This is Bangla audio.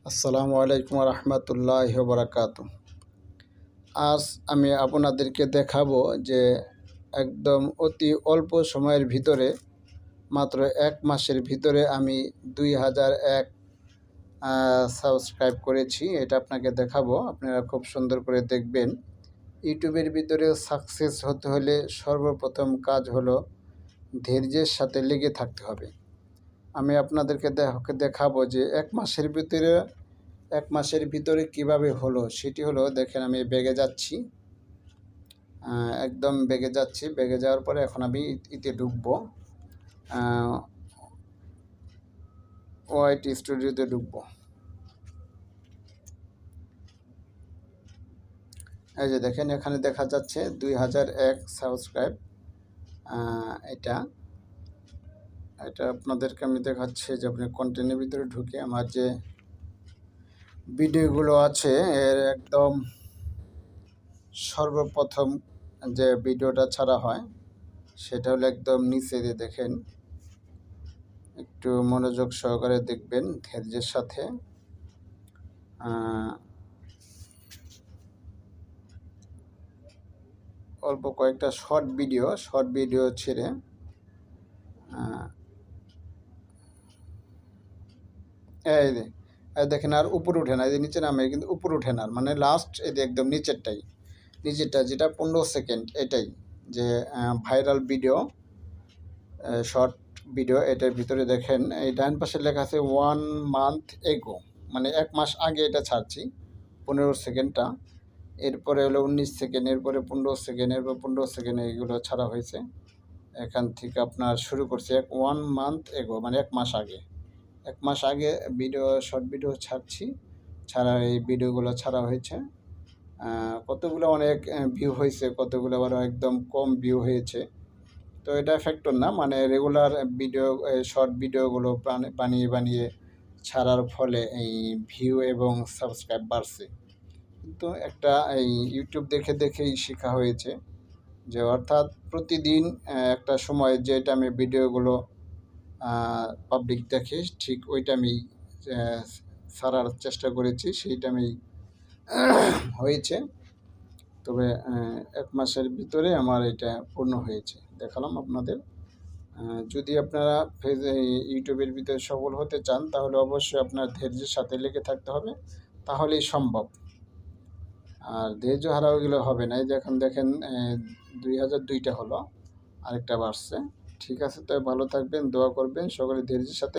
আসসালামু আলাইকুম রহমতুল্লাহি ওয়া বারাকাতুহু। আজ আমি আপনাদেরকে দেখাবো যে একদম অতি অল্প সময়ের ভিতরে মাত্র 1 মাসের ভিতরে আমি 2001 সাবস্ক্রাইব করেছি। এটা আপনাকে দেখাবো, আপনারা খুব সুন্দর করে দেখবেন। ইউটিউবের ভিতরে সাকসেস হতে হলে সর্বপ্রথম কাজ হলো ধৈর্যের সাথে লেগে থাকতে হবে। আমি আপনাদেরকে দেখাবো যে 1 মাসের ভিতরে কিভাবে হলো, সেটি হলো দেখেন। আমি বেগে যাচ্ছি, একদম বেগে যাচ্ছি। বেগে যাওয়ার পরে এখন আমি ইতে ঢুকবো, ওয়াইটি স্টুডিওতে ঢুকবো। এই যে দেখেন, এখানে দেখা যাচ্ছে 2001 সাবস্ক্রাইব। এটা আপনাদেরকে আমি দেখাচ্ছি যে আপনি কন্টেন্টের ভিতরে ঢুকে আমার যে ভিডিওগুলো আছে এর একদম সর্বপ্রথম যে ভিডিওটা ছাড়া হয় সেটা হলো একদম নিচে দিয়ে দেখেন। একটু মনোযোগ সহকারে দেখবেন, ধৈর্যের সাথে। অল্প কয়েকটা শর্ট ভিডিও ছেড়ে এই দেখেন, আর উপরে উঠে না, এই যে নিচে নামে কিন্তু উপরে উঠে না, মানে লাস্ট এই যে একদম নিচেরটা যেটা 15 সেকেন্ড, এটাই যে ভাইরাল ভিডিও, শর্ট ভিডিও। এটার ভিতরে দেখেন এই ডান পাশে লেখা আছে 1 মান্থ এগো, মানে 1 মাস আগে এটা ছাড়ছি, 15 সেকেন্ডটা। এরপরে হলো 19 সেকেন্ড, এরপরে 15 সেকেন্ড, এরপর 15 সেকেন্ড, এইগুলো ছাড়া হয়েছে। এখান থেকে আপনার শুরু করছি 1 মান্থ এগো, মানে 1 মাস আগে। 1 মাস আগে শর্ট ভিডিও ছাড়ছি, এই ভিডিওগুলো ছাড়া হয়েছে। কতগুলো অনেক ভিউ হয়েছে, কতগুলো আবার একদম কম ভিউ হয়েছে। তো এটা ফ্যাক্টর না, মানে রেগুলার ভিডিও, শর্ট ভিডিওগুলো বানিয়ে ছাড়ার ফলে এই ভিউ এবং সাবস্ক্রাইব বাড়ছে। কিন্তু এই ইউটিউব দেখেই শেখা হয়েছে যে, অর্থাৎ প্রতিদিন একটা সময় যেটা আমি ভিডিওগুলো পাবলিক দেখে ঠিক ওইটা আমি ছাড়ার চেষ্টা করেছি, সেইটা আমি হয়েছে। তবে 1 মাসের ভিতরে আমার এটা পূর্ণ হয়েছে, দেখালাম আপনাদের। যদি আপনারা ইউটিউবের ভিতরে সফল হতে চান তাহলে অবশ্যই আপনার ধৈর্যের সাথে লেগে থাকতে হবে, তাহলেই সম্ভব। আর ধৈর্য হারাও গেলে হবে না। এই যে এখন দেখেন 2002টা হলো, আরেকটা বাড়ছে। ঠিক আছে, তবে ভালো থাকবেন, দোয়া করবেন, সকলে ধৈর্যের সাথে।